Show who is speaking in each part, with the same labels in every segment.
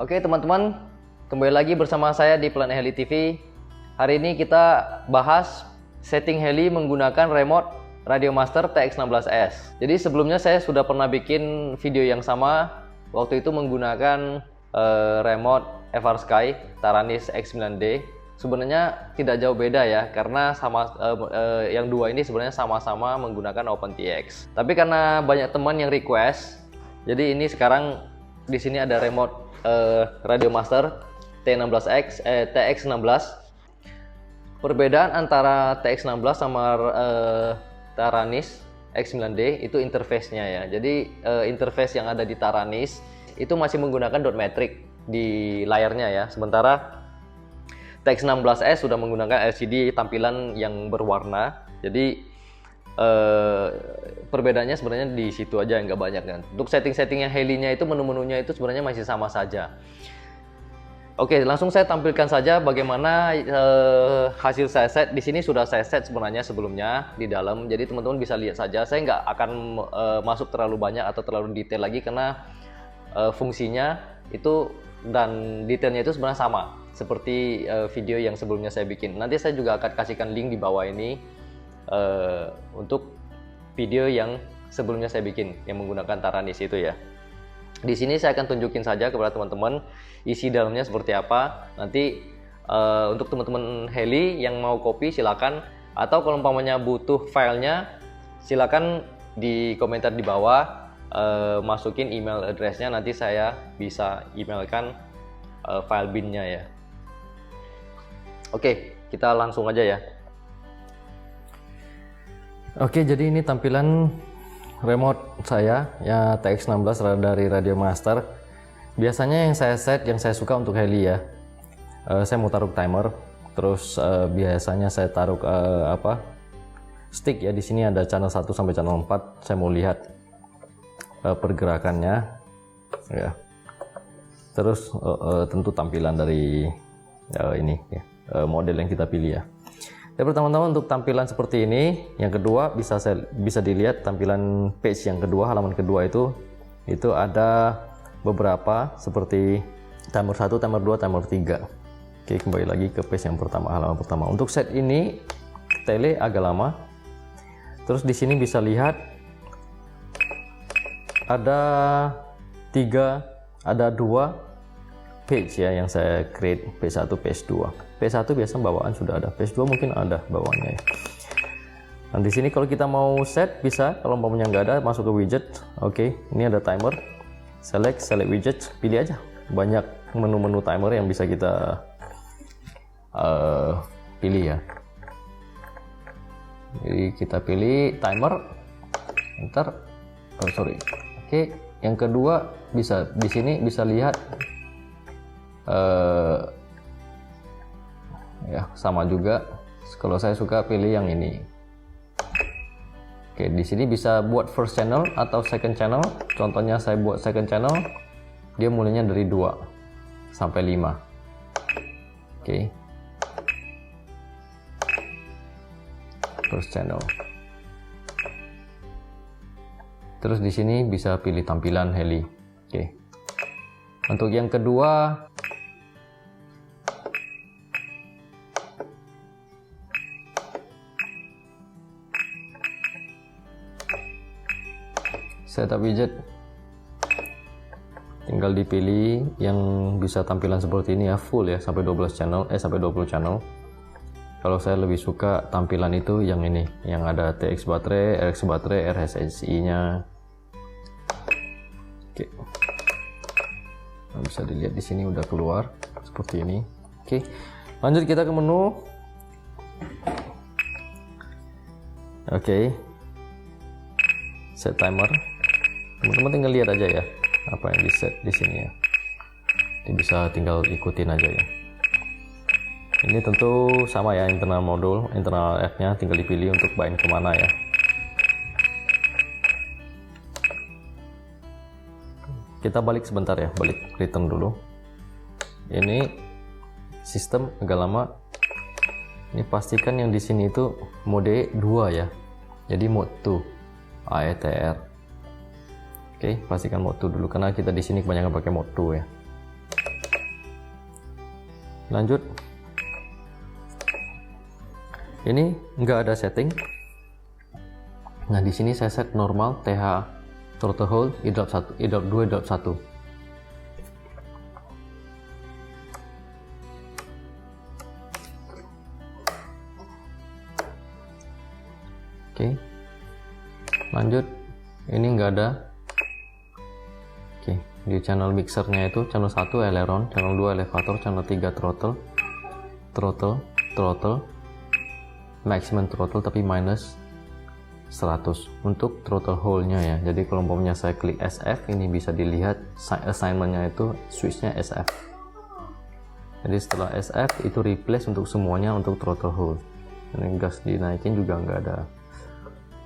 Speaker 1: Oke teman-teman, kembali lagi bersama saya di Planet Heli TV. Hari ini kita bahas setting heli menggunakan remote Radiomaster TX16S. Jadi sebelumnya saya sudah pernah bikin video yang sama, waktu itu menggunakan remote FrSky Taranis X9D. Sebenarnya tidak jauh beda ya, karena yang dua ini sebenarnya sama-sama menggunakan OpenTX. Tapi karena banyak teman yang request, jadi ini sekarang di sini ada remote Radiomaster TX16. Perbedaan antara TX16 sama Taranis X9D itu interface-nya ya. Jadi interface yang ada di Taranis itu masih menggunakan dot matrix di layarnya ya. Sementara TX16S sudah menggunakan LCD tampilan yang berwarna. Jadi perbedaannya sebenarnya di situ aja, nggak banyak kan. Untuk setting-settingnya helinya itu menu-menunya itu sebenarnya masih sama saja. Oke, langsung saya tampilkan saja bagaimana hasil saya set. Di sini sudah saya set sebenarnya sebelumnya di dalam. Jadi teman-teman bisa lihat saja. Saya nggak akan masuk terlalu banyak atau terlalu detail lagi karena fungsinya itu dan detailnya itu sebenarnya sama seperti video yang sebelumnya saya bikin. Nanti saya juga akan kasihkan link di bawah ini untuk video yang sebelumnya saya bikin yang menggunakan Taranis itu ya. Di sini saya akan tunjukin saja kepada teman-teman isi dalamnya seperti apa. Nanti untuk teman-teman heli yang mau copy silakan, atau kalau umpamanya butuh filenya silakan di komentar di bawah, masukin email addressnya, nanti saya bisa emailkan file binnya ya. Oke, kita langsung aja ya. Oke, jadi ini tampilan remote saya ya, TX16 dari Radiomaster. Biasanya yang saya set, yang saya suka untuk heli ya, saya mau taruh timer. Terus biasanya saya taruh stick ya. Di sini ada channel 1 sampai channel 4. Saya mau lihat pergerakannya ya. Terus tentu tampilan dari ini ya, model yang kita pilih ya. Dan pertama-tama untuk tampilan seperti ini. Yang kedua bisa dilihat tampilan page yang kedua, halaman kedua itu ada beberapa seperti timer 1, timer 2, timer 3. Oke, kembali lagi ke page yang pertama, halaman pertama. Untuk set ini tele agak lama. Terus di sini bisa lihat ada 2 page ya yang saya create, page 1, page 2. Page 1 biasa bawaan sudah ada, page 2 mungkin ada bawaannya ya. Nah, di sini kalau kita mau set bisa, kalau umpamanya nggak ada masuk ke widget. Oke, ini ada timer. Select widget, pilih aja. Banyak menu-menu timer yang bisa kita pilih ya. Jadi kita pilih timer, enter. Oke, yang kedua bisa di sini bisa lihat ya, sama juga. Kalau saya suka pilih yang ini. Oke, di sini bisa buat first channel atau second channel. Contohnya saya buat second channel, dia mulainya dari 2 sampai 5. Oke, first channel. Terus di sini bisa pilih tampilan heli. Oke, untuk yang kedua setup widget, tinggal dipilih yang bisa tampilan seperti ini ya, full ya, sampai 12 channel sampai 20 channel. Kalau saya lebih suka tampilan itu yang ini, yang ada TX baterai, RX baterai, RSSI nya. Oke, nah, bisa dilihat di sini udah keluar seperti ini. Oke, lanjut kita ke menu. Oke, set timer. Teman-teman tinggal lihat aja ya apa yang di set di sini ya. Ini bisa tinggal ikutin aja ya. Ini tentu sama ya, internal modul, internal F-nya tinggal dipilih untuk bind kemana ya. Kita balik sebentar ya, balik return dulu. Ini sistem agak lama. Ini pastikan yang di sini itu mode 2 ya. Jadi mode 2 AETR. Oke, pastikan mode 2 dulu karena kita di sini kebanyakan pakai mode 2 ya. lanjut. Ini nggak ada setting. Nah, di sini saya set normal TH throttle hold E-drop 1, E-drop 2, E-drop 1. Oke. Lanjut. Ini nggak ada. Oke, di channel mixernya itu channel 1 aileron, channel 2 elevator, channel 3 throttle, maximum throttle tapi minus 100 untuk throttle hole-nya ya. Jadi kalau umpamanya saya klik SF, ini bisa dilihat assignment-nya itu switch-nya SF. Jadi setelah SF itu replace untuk semuanya untuk throttle hole. Ini gas dinaikin juga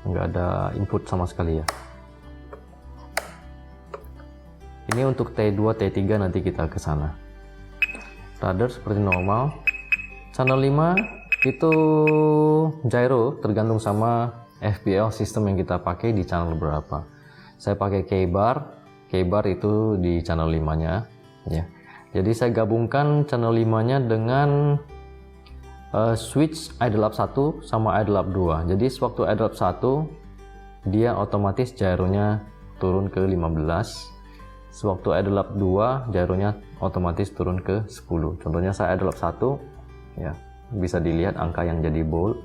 Speaker 1: nggak ada input sama sekali ya. Ini untuk T2, T3 nanti kita ke sana. Rudder seperti normal. Channel 5 itu gyro tergantung sama FPL sistem yang kita pakai di channel berapa. Saya pakai K-bar itu di channel 5-nya ya. Jadi saya gabungkan channel 5-nya dengan switch idle up 1 sama idle up 2. Jadi sewaktu idle up 1 dia otomatis gyronya turun ke 15. Sewaktu idle up 2 gyronya otomatis turun ke 10. Contohnya saya idle up 1 ya, bisa dilihat angka yang jadi bold.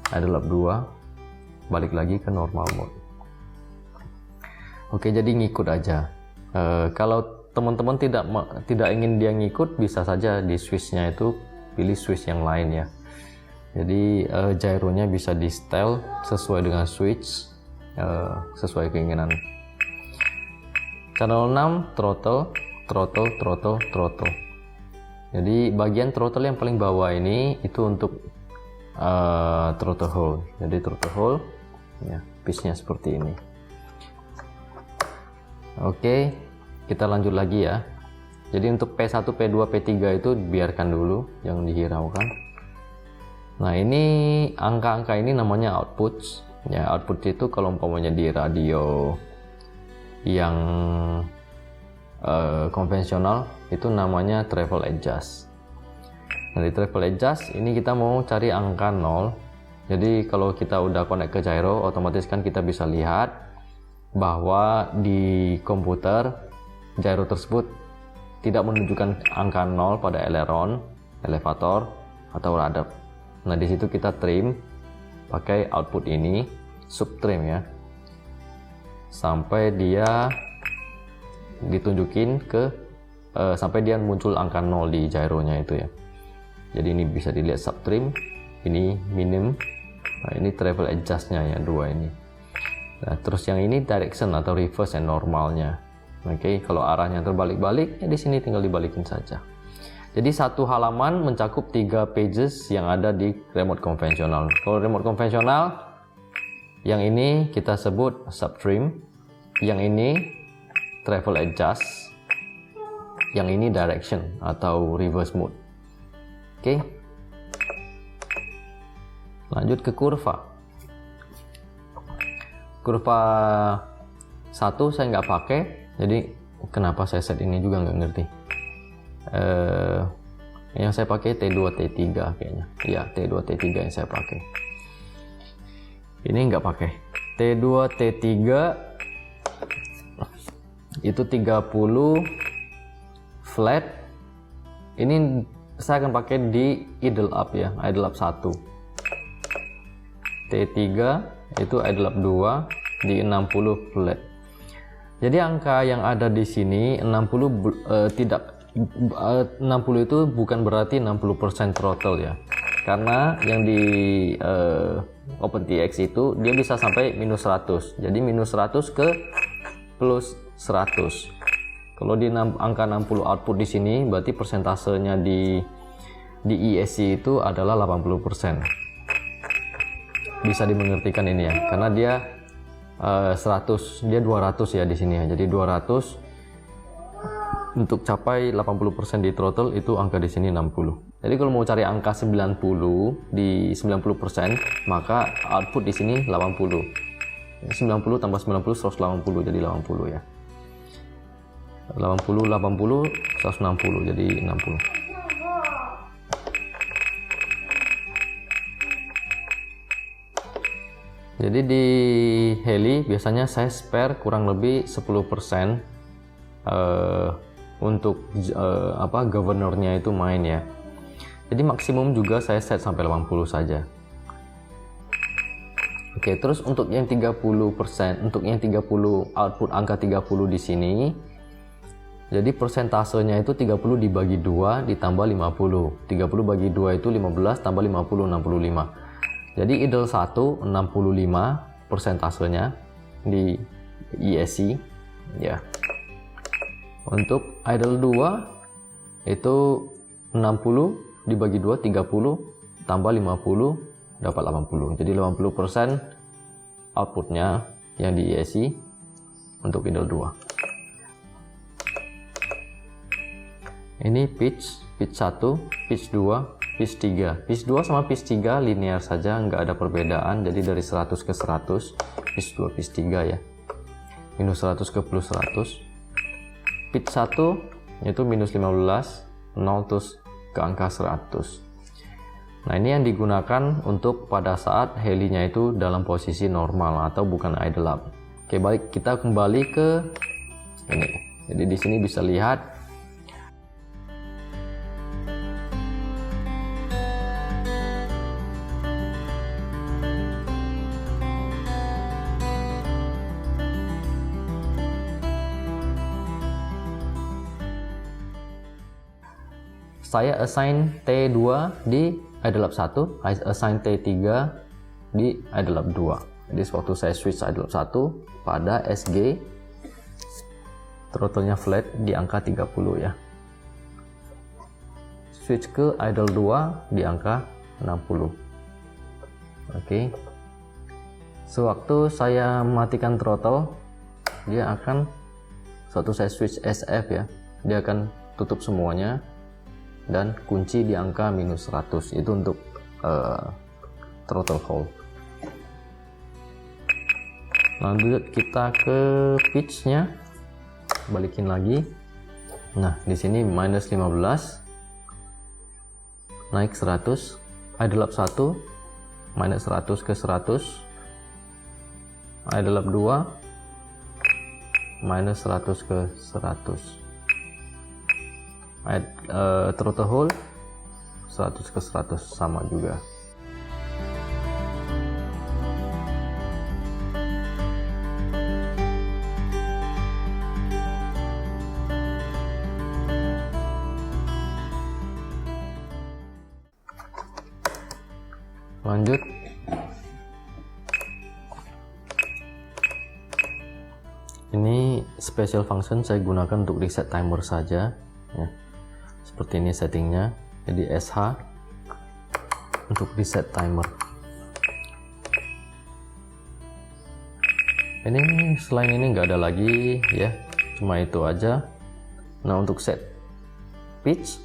Speaker 1: Idle up 2 balik lagi ke normal mode. Oke, jadi ngikut aja. Kalau teman-teman tidak ingin dia ngikut, bisa saja di switch-nya itu pilih switch yang lain ya. Jadi gyronya bisa di setel sesuai dengan switch, sesuai keinginan. Channel 6 throttle. Jadi bagian throttle yang paling bawah ini itu untuk throttle hold. Jadi throttle hold ya, pitch-nya seperti ini. Oke, kita lanjut lagi ya. Jadi untuk P1, P2, P3 itu biarkan dulu, jangan dihiraukan. Nah, ini angka-angka ini namanya outputs. Ya, output itu kalau umpamanya di radio yang konvensional itu namanya travel adjust. Nah, di travel adjust ini kita mau cari angka 0. Jadi kalau kita udah connect ke gyro, otomatis kan kita bisa lihat bahwa di komputer gyro tersebut tidak menunjukkan angka 0 pada aileron, elevator, atau rudder. Nah, di situ kita trim pakai output ini, subtrim ya, sampai dia ditunjukin ke sampai dia muncul angka 0 di gyronya itu ya. Jadi ini bisa dilihat subtrim, ini minim, nah ini travel adjustnya ya, dua ini. Nah, terus yang ini direction atau reverse yang normalnya. Oke, kalau arahnya terbalik-balik ya di sini tinggal dibalikin saja. Jadi satu halaman mencakup 3 pages yang ada di remote konvensional. Kalau remote konvensional, yang ini kita sebut subtrim, yang ini travel adjust, yang ini direction atau reverse mode. Oke, lanjut ke kurva. Kurva 1 saya nggak pakai, jadi kenapa saya set ini juga nggak ngerti. Yang saya pakai T2, T3 kayaknya. Ya, T2, T3 yang saya pakai. Ini nggak pakai. T2, T3 itu 30 flat. Ini saya akan pakai di idle up ya, idle up 1. T3 itu idle up 2 di 60 flat. Jadi angka yang ada di sini 60 60 itu bukan berarti 60% throttle ya. Karena yang di OpenTX itu dia bisa sampai minus 100. Jadi minus 100 ke plus 100. Kalau di angka 60 output di sini berarti persentasenya di ESC itu adalah 80%. Bisa dimengertikan ini ya, karena dia 100, dia 200 ya di sini ya. Jadi 200 untuk capai 80% di throttle itu angka di sini 60. Jadi kalau mau cari angka 90 di 90%, maka output di sini 80. 90 tambah 90 180 jadi 80 ya. 80 160 jadi 60. Jadi di heli biasanya saya spare kurang lebih 10% untuk governornya itu main ya. Jadi maksimum juga saya set sampai 80 saja. Oke, terus untuk yang 30%, untuk yang 30 output angka 30 di sini. Jadi persentasenya itu 30 dibagi 2 ditambah 50. 30 bagi 2 itu 15 tambah 50 65. Jadi idle 1 65 persentasenya di ESC ya. Untuk idle 2 itu 60 dibagi 2 30 tambah 50 dapat 80. Jadi 80% outputnya yang di ESC untuk idle 2. Ini pitch 1, pitch 2, pitch 3. Pitch 2 sama pitch 3 linear saja, nggak ada perbedaan. Jadi dari 100 ke 100, pitch 2, pitch 3 ya. Minus 100 ke plus 100. Pitch 1 itu minus 15, 0 terus ke angka 100. Nah, ini yang digunakan untuk pada saat helinya itu dalam posisi normal atau bukan idle up. Oke, baik, kita kembali ke ini. Jadi di sini bisa lihat saya assign T2 di idle up 1, assign T3 di idle up 2. Jadi waktu saya switch idle up 1 pada SG, throttle-nya flat di angka 30 ya. Switch ke idle 2 di angka 60. Oke. Sewaktu saya matikan throttle, dia akan, sewaktu saya switch SF ya, dia akan tutup semuanya dan kunci di angka minus 100. Itu untuk throttle hold. Lanjut kita ke pitch-nya, balikin lagi. Nah, di sini minus 15, naik 100, idle up 1, minus 100 ke 100, idle up 2, minus 100 ke 100. Throttle hold 100 ke 100 sama juga. Lanjut, ini special function saya gunakan untuk reset timer saja ya. Seperti ini settingnya, jadi SH untuk reset timer. Ini selain ini nggak ada lagi ya, cuma itu aja. Nah, untuk set pitch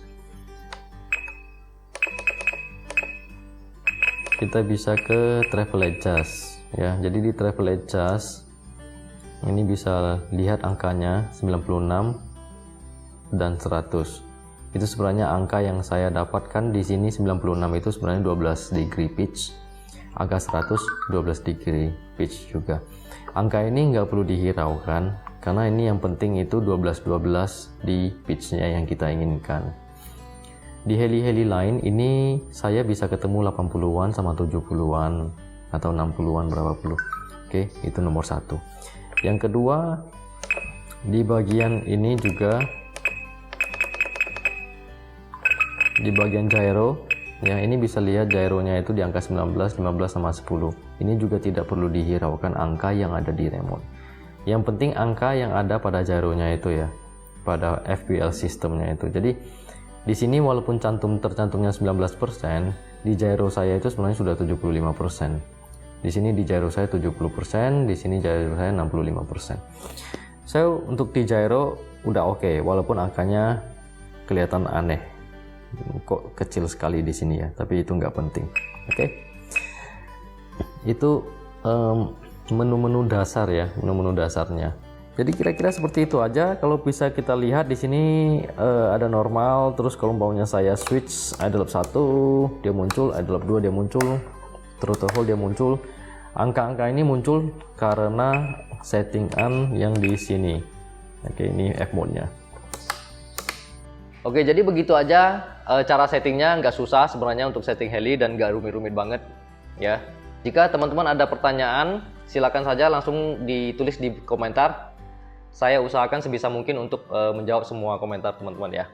Speaker 1: kita bisa ke travel adjust ya. Jadi di travel adjust ini bisa lihat angkanya 96 dan 100. Itu sebenarnya angka yang saya dapatkan di sini. 96 itu sebenarnya 12 degree pitch, angka 100 12 degree pitch juga. Angka ini nggak perlu dihiraukan karena ini yang penting itu 12-12 di pitchnya yang kita inginkan. Di heli-heli lain ini saya bisa ketemu 80-an sama 70-an atau 60-an berapa puluh. Oke, itu nomor 1. Yang kedua, di bagian ini juga, di bagian gyro ya, ini bisa lihat gyronya itu di angka 19, 15 sama 10. Ini juga tidak perlu dihiraukan angka yang ada di remote. Yang penting angka yang ada pada gyronya itu ya, pada FPL sistemnya itu. Jadi di sini walaupun tercantumnya 19%, di gyro saya itu sebenarnya sudah 75%. Di sini di gyro saya 70%, di sini gyro saya 65%. So untuk di gyro udah oke, walaupun angkanya kelihatan aneh. Kok kecil sekali di sini ya, tapi itu nggak penting. Oke. Itu menu-menu dasar ya, menu-menu dasarnya. Jadi kira-kira seperti itu aja. Kalau bisa kita lihat di sini ada normal, terus kalau umpamanya saya switch idle up 1 dia muncul, idle up 2 dia muncul, throttle hold dia muncul. Angka-angka ini muncul karena settingan yang di sini. Oke, ini F mode-nya. Oke, jadi begitu aja cara settingnya, nggak susah sebenarnya untuk setting heli dan nggak rumit-rumit banget ya. Jika teman-teman ada pertanyaan, silakan saja langsung ditulis di komentar. Saya usahakan sebisa mungkin untuk menjawab semua komentar teman-teman ya.